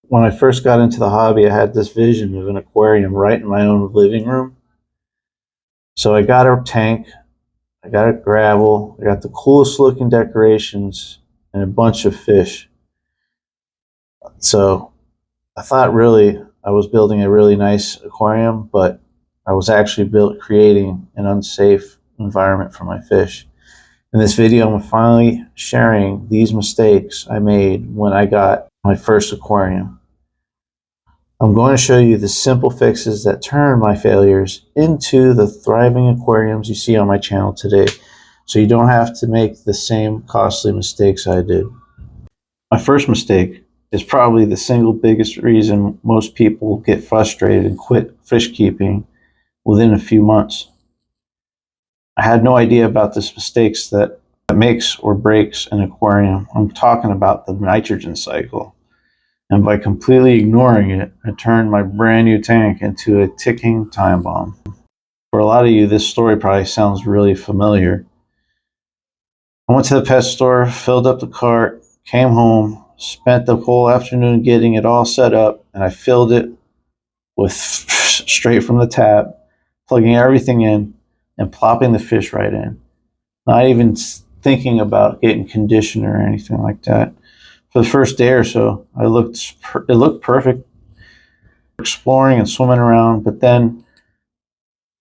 when I first got into the hobby, I had this vision of an aquarium right in my own living room. So I got a tank, I got a gravel, I got the coolest looking decorations, and a bunch of fish. So I thought really I was building a really nice aquarium, but I was actually creating an unsafe environment for my fish. In this video, I'm finally sharing these mistakes I made when I got my first aquarium. I'm going to show you the simple fixes that turn my failures into the thriving aquariums you see on my channel today, so you don't have to make the same costly mistakes I did. My first mistake is probably the single biggest reason most people get frustrated and quit fish keeping within a few months. I had no idea about this mistakes that makes or breaks an aquarium. I'm talking about the nitrogen cycle. And by completely ignoring it, I turned my brand new tank into a ticking time bomb. For a lot of you, this story probably sounds really familiar. I went to the pet store, filled up the cart, came home, spent the whole afternoon getting it all set up, and I filled it with straight from the tap, plugging everything in and plopping the fish right in. Not even thinking about getting conditioner or anything like that. For the first day or so, it looked perfect, exploring and swimming around, but then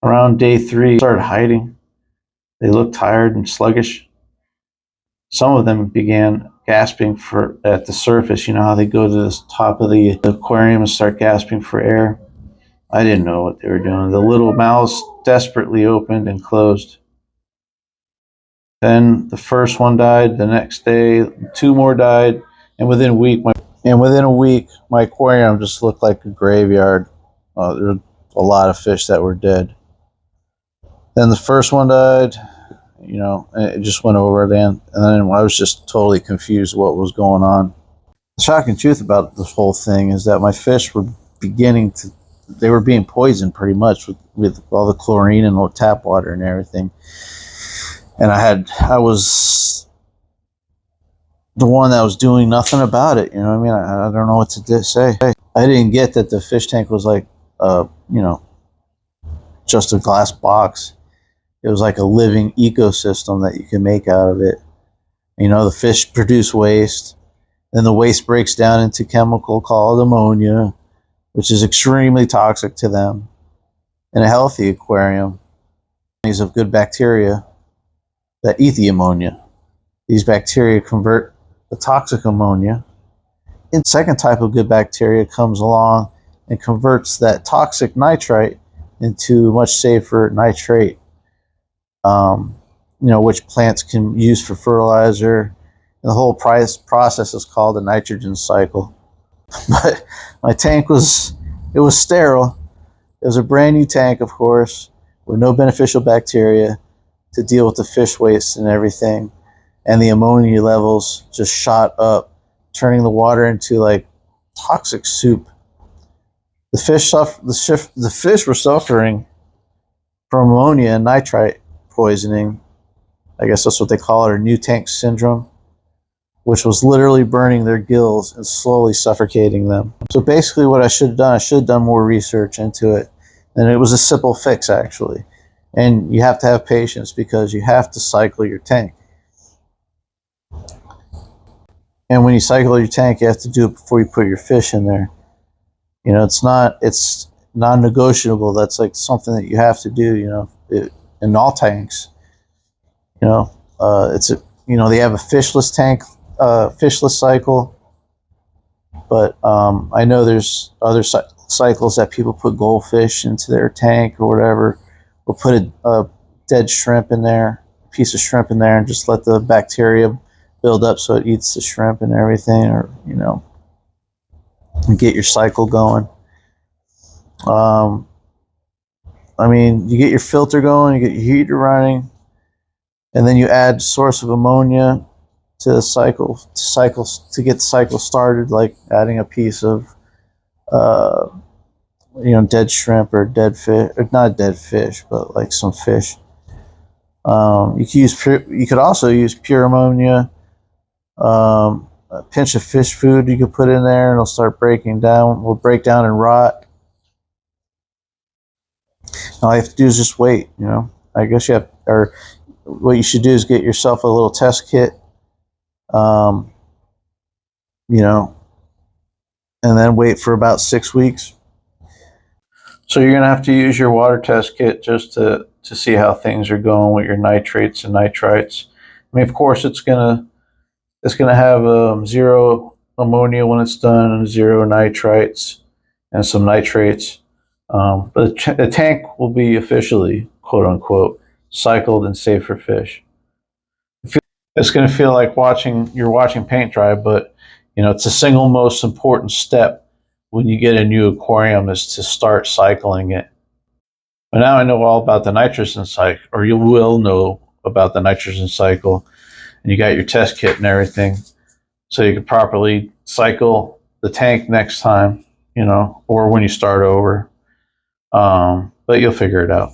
around day 3, they started hiding. They looked tired and sluggish. Some of them began gasping at the surface. You know how they go to the top of the aquarium and start gasping for air? I didn't know what they were doing. The little mouths desperately opened and closed. Then the first one died. The next day, 2 more died. And within a week, my aquarium just looked like a graveyard. There were a lot of fish that were dead. Then the first one died, and it just went over then. And then I was just totally confused what was going on. The shocking truth about this whole thing is that my fish were they were being poisoned pretty much with all the chlorine and the tap water and everything. And I was the one that was doing nothing about it. You know what I mean? I don't know what to say. I didn't get that the fish tank was like, just a glass box. It was like a living ecosystem that you can make out of it. The fish produce waste. Then the waste breaks down into chemical called ammonia, which is extremely toxic to them. In a healthy aquarium, these of good bacteria that eat the ammonia. These bacteria convert the toxic ammonia. And the second type of good bacteria comes along and converts that toxic nitrite into much safer nitrate, which plants can use for fertilizer. And the whole process is called the nitrogen cycle. But my tank was sterile. It was a brand new tank, of course, with no beneficial bacteria to deal with the fish waste and everything. And the ammonia levels just shot up, turning the water into like toxic soup. The fish were suffering from ammonia and nitrite poisoning. I guess that's what they call it, or new tank syndrome, which was literally burning their gills and slowly suffocating them. So basically what I should have done more research into it. And it was a simple fix, actually. And you have to have patience because you have to cycle your tank. And when you cycle your tank, you have to do it before you put your fish in there. It's non-negotiable. That's like something that you have to do, in all tanks. They have a fishless tank, fishless cycle. But I know there's other cycles that people put goldfish into their tank or whatever, or put a dead shrimp in there, a piece of shrimp in there, and just let the bacteria build up so it eats the shrimp and everything, or and get your cycle going. You get your filter going, you get your heater running, and then you add source of ammonia to the cycle to get the cycle started, like adding a piece of dead shrimp or dead fish, or not dead fish, but like some fish. You could also use pure ammonia. a pinch of fish food you could put in there, and it'll start breaking down. Will break down and rot. All you have to do is just wait. I guess you have, or what you should do is get yourself a little test kit. Um, and then wait for about 6 weeks. So you're gonna have to use your water test kit just to see how things are going with your nitrates and nitrites. I mean, of course, it's gonna have 0 ammonia when it's done, and 0 nitrites, and some nitrates. But the tank will be officially, quote unquote, cycled and safe for fish. It's going to feel like you're watching paint dry, but it's the single most important step when you get a new aquarium is to start cycling it. But now I know all about the nitrogen cycle, or you will know about the nitrogen cycle, and you got your test kit and everything, so you can properly cycle the tank next time, or when you start over. But you'll figure it out.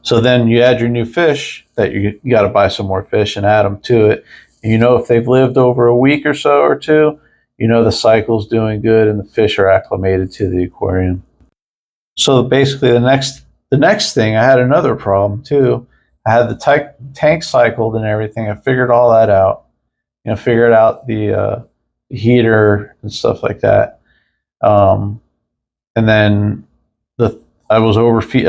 So then you add your new fish that you got to buy some more fish and add them to it. And if they've lived over a week or so or two, the cycle's doing good and the fish are acclimated to the aquarium. So basically the next thing, I had another problem too. I had the tank cycled and everything. I figured all that out. Figured out the heater and stuff like that. And then I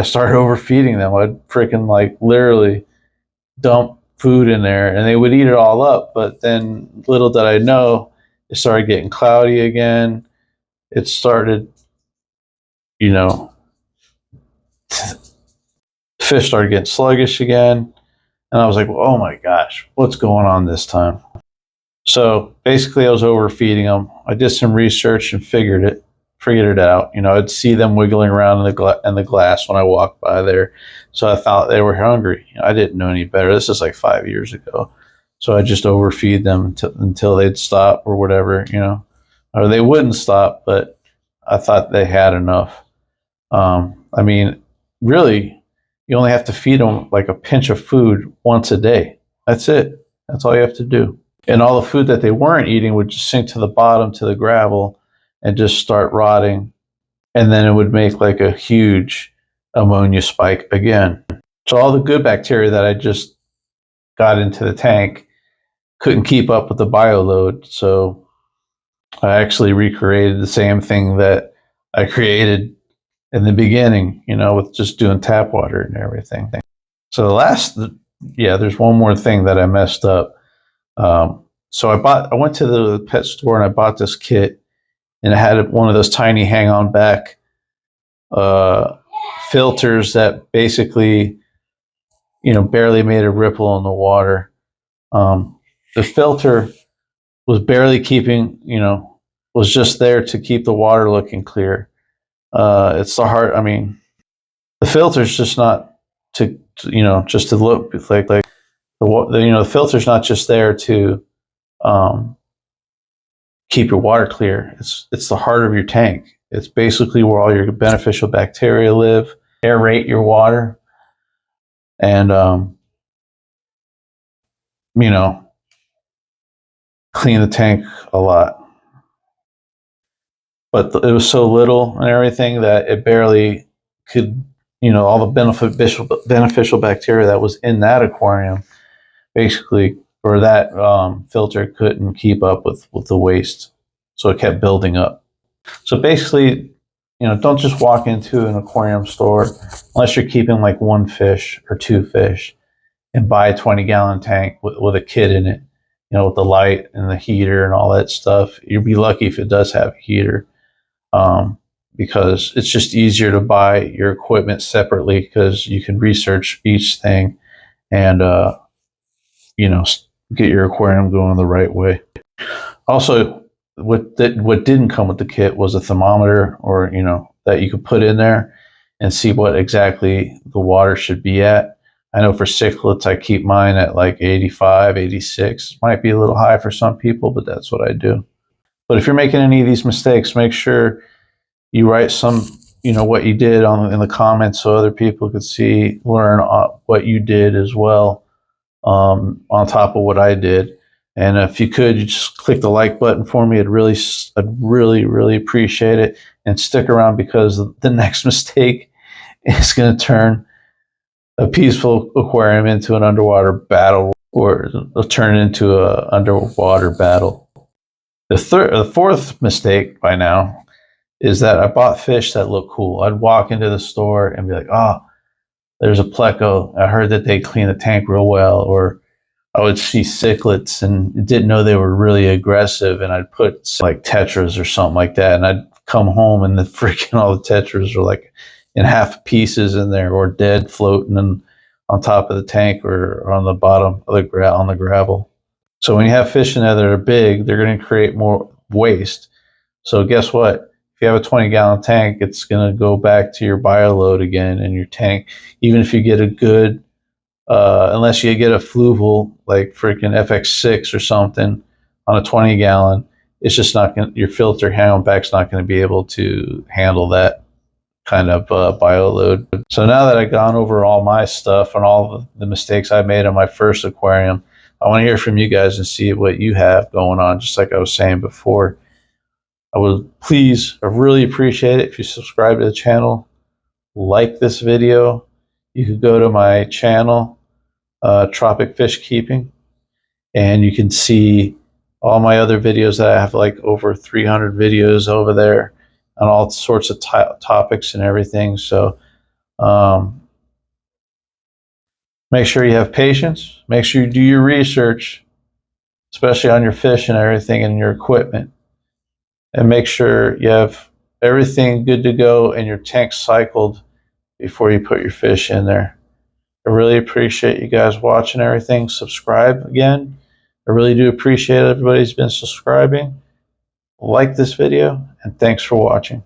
started overfeeding them. I'd freaking literally dump food in there and they would eat it all up. But then little did I know, it started getting cloudy again. It started, fish started getting sluggish again. And I was like, well, oh my gosh, what's going on this time? So basically I was overfeeding them. I did some research and figured it out. I'd see them wiggling around in the glass when I walked by there. So I thought they were hungry. I didn't know any better. This is like 5 years ago. So I just overfeed them until they'd stop or whatever, or they wouldn't stop, but I thought they had enough. I mean, really, you only have to feed them like a pinch of food once a day. That's it. That's all you have to do. And all the food that they weren't eating would just sink to the bottom, to the gravel, and just start rotting. And then it would make like a huge ammonia spike again. So all the good bacteria that I just got into the tank couldn't keep up with the bioload. So I actually recreated the same thing that I created in the beginning, with just doing tap water and everything. So there's one more thing that I messed up. So I went to the pet store and I bought this kit, and it had one of those tiny hang-on back filters that basically, barely made a ripple in the water. The filter was barely keeping, was just there to keep the water looking clear. It's the heart. I mean, the filter's just not just to look like the filter's not just there to keep your water clear. It's the heart of your tank. It's basically where all your beneficial bacteria live. Aerate your water, and clean the tank a lot. But it was so little and everything that it barely could, all the beneficial bacteria that was in that aquarium, basically, or that filter couldn't keep up with the waste. So it kept building up. So basically, don't just walk into an aquarium store unless you're keeping like 1 fish or 2 fish and buy a 20-gallon tank with a kit in it, with the light and the heater and all that stuff. You'd be lucky if it does have a heater, because it's just easier to buy your equipment separately because you can research each thing and, get your aquarium going the right way. Also, what didn't come with the kit was a thermometer, or that you could put in there and see what exactly the water should be at. I know for cichlids I keep mine at like 85, 86. Might be a little high for some people, but that's what I do. But if you're making any of these mistakes, make sure you write what you did in the comments so other people could learn what you did as well, on top of what I did. And if you could, you just click the like button for me. I'd really appreciate it. And stick around, because the next mistake is going to turn a peaceful aquarium into an underwater battle, or it'll turn it into an underwater battle. The fourth mistake by now is that I bought fish that look cool. I'd walk into the store and be like, oh, there's a pleco. I heard that they clean the tank real well. Or I would see cichlids and didn't know they were really aggressive, and I'd put like tetras or something like that, and I'd come home and the freaking all the tetras are like in half pieces in there, or dead, floating on top of the tank or on the bottom of on the gravel. So when you have fish in there that are big, they're going to create more waste. So guess what? If you have a 20-gallon tank, it's going to go back to your bioload again in your tank. Even if you get a good, unless you get a fluval like freaking FX6 or something on a 20-gallon, it's just not going to, your filter handleback's not going to be able to handle that kind of bioload. So now that I've gone over all my stuff and all the mistakes I made on my first aquarium, I want to hear from you guys and see what you have going on. Just like I was saying before, I really appreciate it if you subscribe to the channel, like this video. You could go to my channel, Tropic Fishkeeping, and you can see all my other videos that I have, like over 300 videos over there on all sorts of topics and everything. So make sure you have patience. Make sure you do your research, especially on your fish and everything and your equipment. And make sure you have everything good to go and your tank cycled before you put your fish in there. I really appreciate you guys watching everything. Subscribe again. I really do appreciate everybody who's been subscribing. Like this video, and thanks for watching.